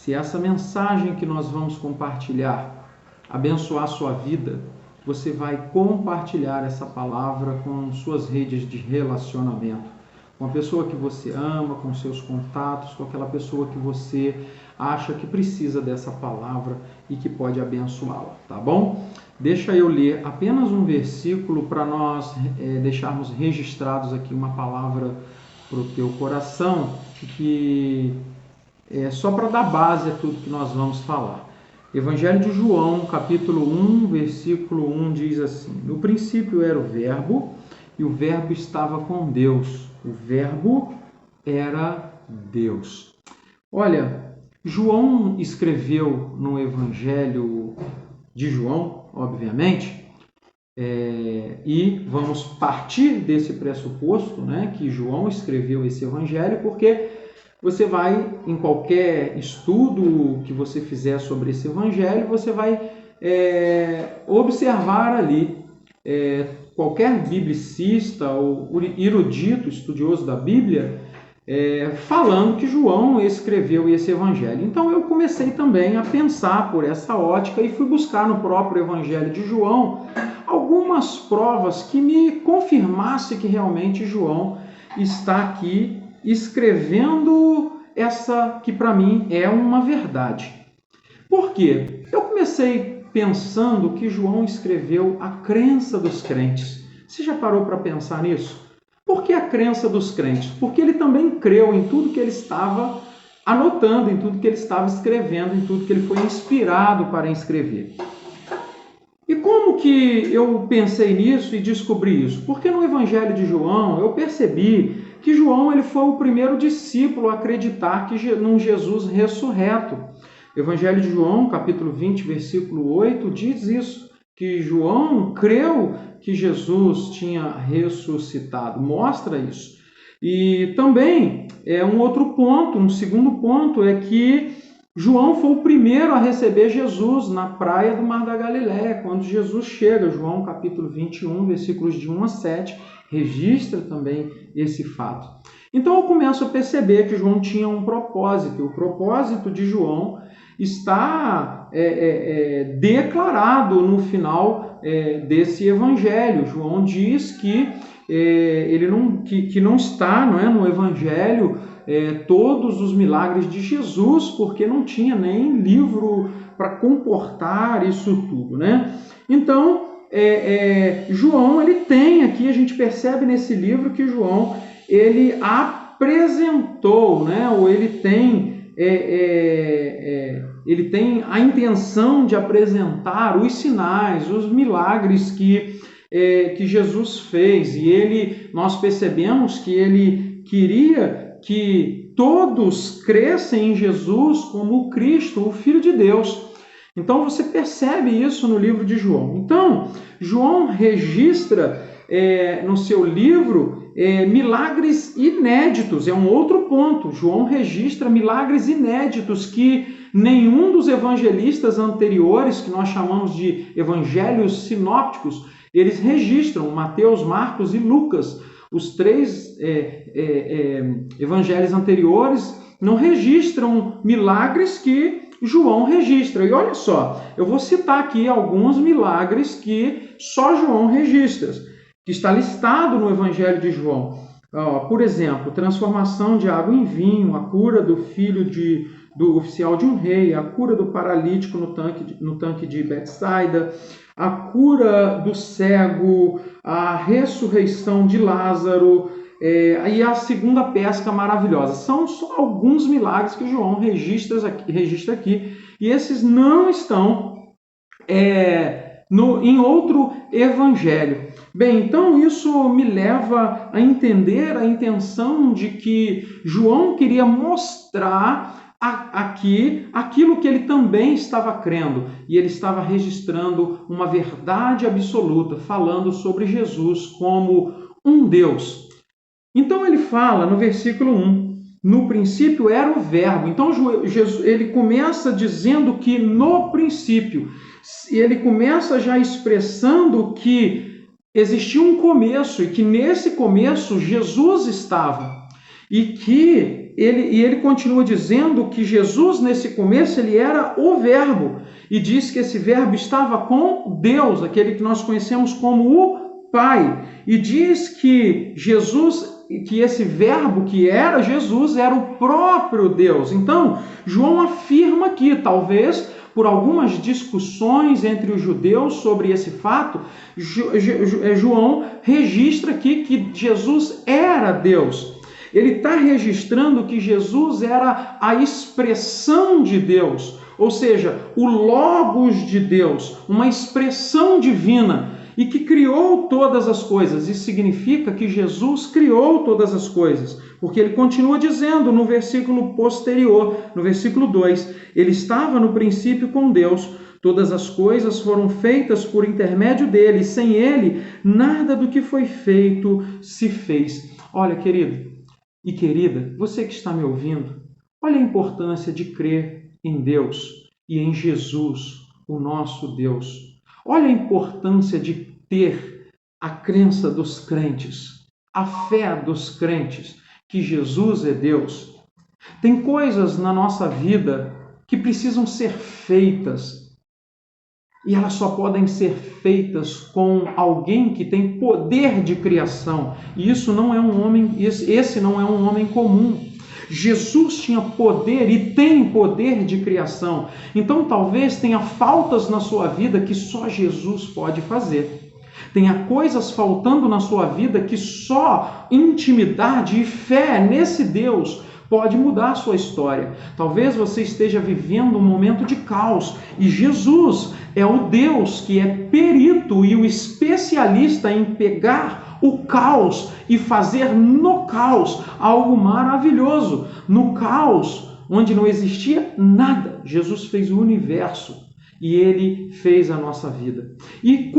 Se essa mensagem que nós vamos compartilhar abençoar a sua vida, você vai compartilhar essa palavra com suas redes de relacionamento, com a pessoa que você ama, com seus contatos, com aquela pessoa que você acha que precisa dessa palavra e que pode abençoá-la, tá bom? Deixa eu ler apenas um versículo para nós deixarmos registrados aqui uma palavra para o teu coração, que é só para dar base a tudo que nós vamos falar. Evangelho de João, capítulo 1, versículo 1 diz assim: no princípio era o Verbo, e o Verbo estava com Deus. O Verbo era Deus. Olha, João escreveu no Evangelho de João, obviamente, e vamos partir desse pressuposto, né, que João escreveu esse Evangelho, porque você vai, em qualquer estudo que você fizer sobre esse Evangelho, você vai observar ali qualquer biblicista ou erudito, estudioso da Bíblia, falando que João escreveu esse Evangelho. Então eu comecei também a pensar por essa ótica e fui buscar no próprio Evangelho de João algumas provas que me confirmasse que realmente João está aqui escrevendo essa que para mim é uma verdade. Por quê? Eu comecei pensando que João escreveu a crença dos crentes. Você já parou para pensar nisso? Por que a crença dos crentes? Porque ele também creu em tudo que ele estava anotando, em tudo que ele estava escrevendo, em tudo que ele foi inspirado para escrever. E como que eu pensei nisso e descobri isso? Porque no Evangelho de João eu percebi que João ele foi o primeiro discípulo a acreditar num Jesus ressurreto. O Evangelho de João, capítulo 20, versículo 8, diz isso, que João creu que Jesus tinha ressuscitado, mostra isso. E também, um outro ponto, um segundo ponto, é que João foi o primeiro a receber Jesus na praia do Mar da Galileia, quando Jesus chega. João capítulo 21, versículos de 1 a 7, registra também esse fato. Então eu começo a perceber que João tinha um propósito. O propósito de João está declarado no final desse evangelho. João diz que ele não está, não é, no evangelho todos os milagres de Jesus, porque não tinha nem livro para comportar isso tudo, né? Então, João, ele tem aqui, a gente percebe nesse livro que João, ele apresentou, né? Ou ele tem a intenção de apresentar os sinais, os milagres que Jesus fez, e nós percebemos que ele queria que todos crescem em Jesus como o Cristo, o Filho de Deus. Então você percebe isso no livro de João. Então, João registra no seu livro milagres inéditos, é um outro ponto. João registra milagres inéditos que nenhum dos evangelistas anteriores, que nós chamamos de evangelhos sinópticos, eles registram, Mateus, Marcos e Lucas. Os três evangelhos anteriores não registram milagres que João registra. E olha só, eu vou citar aqui alguns milagres que só João registra, que está listado no Evangelho de João. Por exemplo, transformação de água em vinho, a cura do filho do oficial de um rei, a cura do paralítico no tanque de Betsaida, a cura do cego, a ressurreição de Lázaro e a segunda pesca maravilhosa. São só alguns milagres que João registra aqui, e esses não estão em outro evangelho. Bem, então isso me leva a entender a intenção de que João queria mostrar aqui aquilo que ele também estava crendo, e ele estava registrando uma verdade absoluta, falando sobre Jesus como um Deus. Então ele fala no versículo 1, no princípio era o Verbo. Então Jesus, ele começa dizendo que no princípio, ele começa já expressando que existia um começo e que nesse começo Jesus estava. E ele continua dizendo que Jesus, nesse começo, ele era o Verbo. E diz que esse Verbo estava com Deus, aquele que nós conhecemos como o Pai. E diz que que esse Verbo que era Jesus, era o próprio Deus. Então, João afirma que, talvez por algumas discussões entre os judeus sobre esse fato, João registra aqui que Jesus era Deus. Ele está registrando que Jesus era a expressão de Deus, ou seja, o Logos de Deus, uma expressão divina, e que criou todas as coisas. Isso significa que Jesus criou todas as coisas, porque ele continua dizendo no versículo posterior, no versículo 2, ele estava no princípio com Deus, todas as coisas foram feitas por intermédio dele, sem ele, nada do que foi feito se fez. Olha, querido e querida, você que está me ouvindo, olha a importância de crer em Deus e em Jesus, o nosso Deus. Olha a importância de ter a crença dos crentes, a fé dos crentes, que Jesus é Deus. Tem coisas na nossa vida que precisam ser feitas, e elas só podem ser feitas com alguém que tem poder de criação. E isso não é esse não é um homem comum. Jesus tinha poder e tem poder de criação. Então talvez tenha faltas na sua vida que só Jesus pode fazer. Tenha coisas faltando na sua vida que só intimidade e fé nesse Deus pode mudar a sua história. Talvez você esteja vivendo um momento de caos e Jesus é o Deus que é perito e o especialista em pegar o caos e fazer no caos algo maravilhoso. No caos, onde não existia nada, Jesus fez o universo e ele fez a nossa vida. E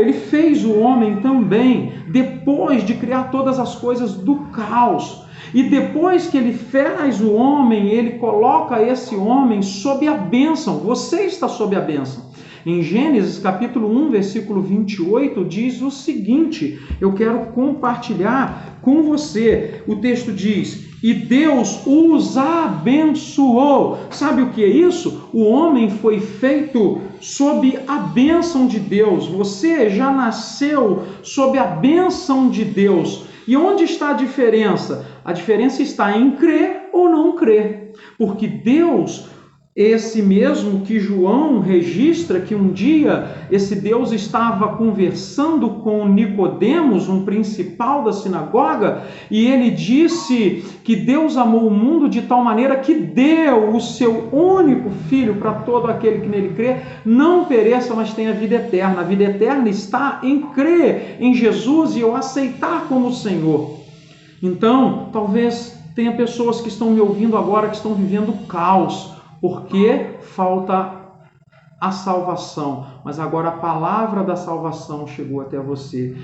ele fez o homem também, depois de criar todas as coisas do caos. E depois que ele faz o homem, ele coloca esse homem sob a bênção. Você está sob a bênção. Em Gênesis capítulo 1, versículo 28, diz o seguinte, eu quero compartilhar com você. O texto diz, e Deus os abençoou. Sabe o que é isso? O homem foi feito sob a bênção de Deus. Você já nasceu sob a bênção de Deus. E onde está a diferença? A diferença está em crer ou não crer. Porque Deus, esse mesmo que João registra que um dia esse Deus estava conversando com Nicodemos, um principal da sinagoga, e ele disse que Deus amou o mundo de tal maneira que deu o seu único filho para todo aquele que nele crê, não pereça, mas tenha vida eterna. A vida eterna está em crer em Jesus e o aceitar como Senhor. Então, talvez tenha pessoas que estão me ouvindo agora que estão vivendo caos, porque falta a salvação, mas agora a palavra da salvação chegou até você.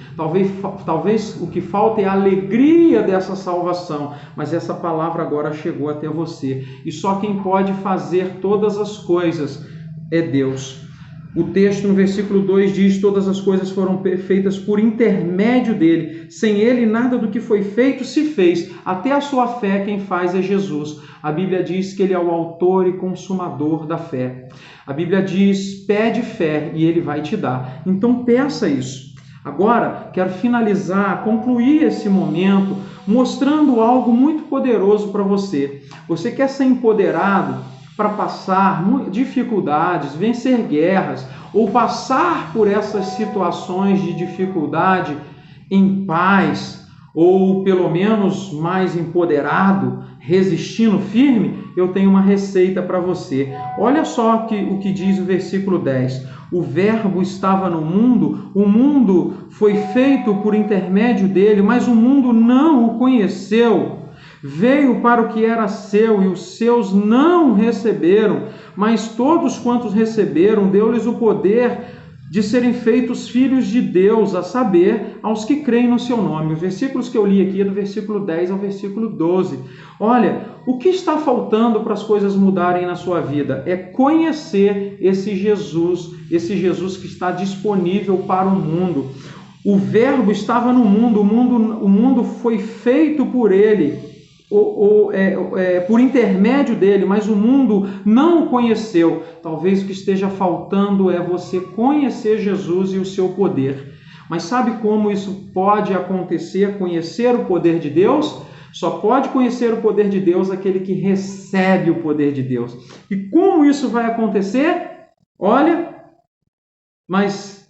Talvez o que falta é a alegria dessa salvação, mas essa palavra agora chegou até você. E só quem pode fazer todas as coisas é Deus. O texto no versículo 2 diz, todas as coisas foram feitas por intermédio dele. Sem ele, nada do que foi feito se fez. Até a sua fé quem faz é Jesus. A Bíblia diz que ele é o autor e consumador da fé. A Bíblia diz, pede fé e ele vai te dar. Então peça isso. Agora, quero finalizar, concluir esse momento, mostrando algo muito poderoso para você. Você quer ser empoderado para passar dificuldades, vencer guerras, ou passar por essas situações de dificuldade em paz, ou pelo menos mais empoderado, resistindo firme, eu tenho uma receita para você. Olha só o que diz o versículo 10. O Verbo estava no mundo, o mundo foi feito por intermédio dele, mas o mundo não o conheceu. Veio para o que era seu e os seus não receberam, mas todos quantos receberam, deu-lhes o poder de serem feitos filhos de Deus, a saber, aos que creem no seu nome. Os versículos que eu li aqui é do versículo 10 ao versículo 12. Olha, o que está faltando para as coisas mudarem na sua vida? É conhecer esse Jesus que está disponível para o mundo. O Verbo estava no mundo, o mundo foi feito por ele. por intermédio dele, mas o mundo não o conheceu. Talvez o que esteja faltando é você conhecer Jesus e o seu poder. Mas sabe como isso pode acontecer, conhecer o poder de Deus? Só pode conhecer o poder de Deus aquele que recebe o poder de Deus. E como isso vai acontecer? Olha, mas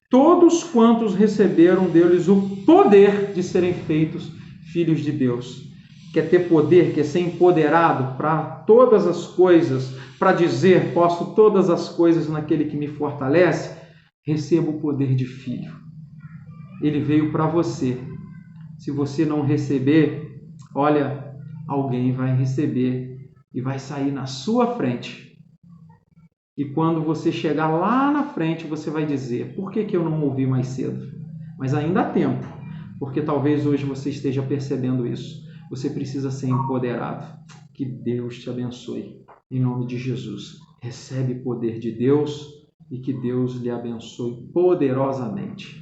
todos quantos receberam, deu-lhes o poder de serem feitos filhos de Deus. Quer ter poder, quer ser empoderado para todas as coisas, para dizer, posso todas as coisas naquele que me fortalece? Receba o poder de filho. Ele veio para você. Se você não receber, olha, alguém vai receber e vai sair na sua frente. E quando você chegar lá na frente, você vai dizer, por que eu não ouvi mais cedo? Mas ainda há tempo, porque talvez hoje você esteja percebendo isso. Você precisa ser empoderado. Que Deus te abençoe. Em nome de Jesus. Recebe poder de Deus e que Deus lhe abençoe poderosamente.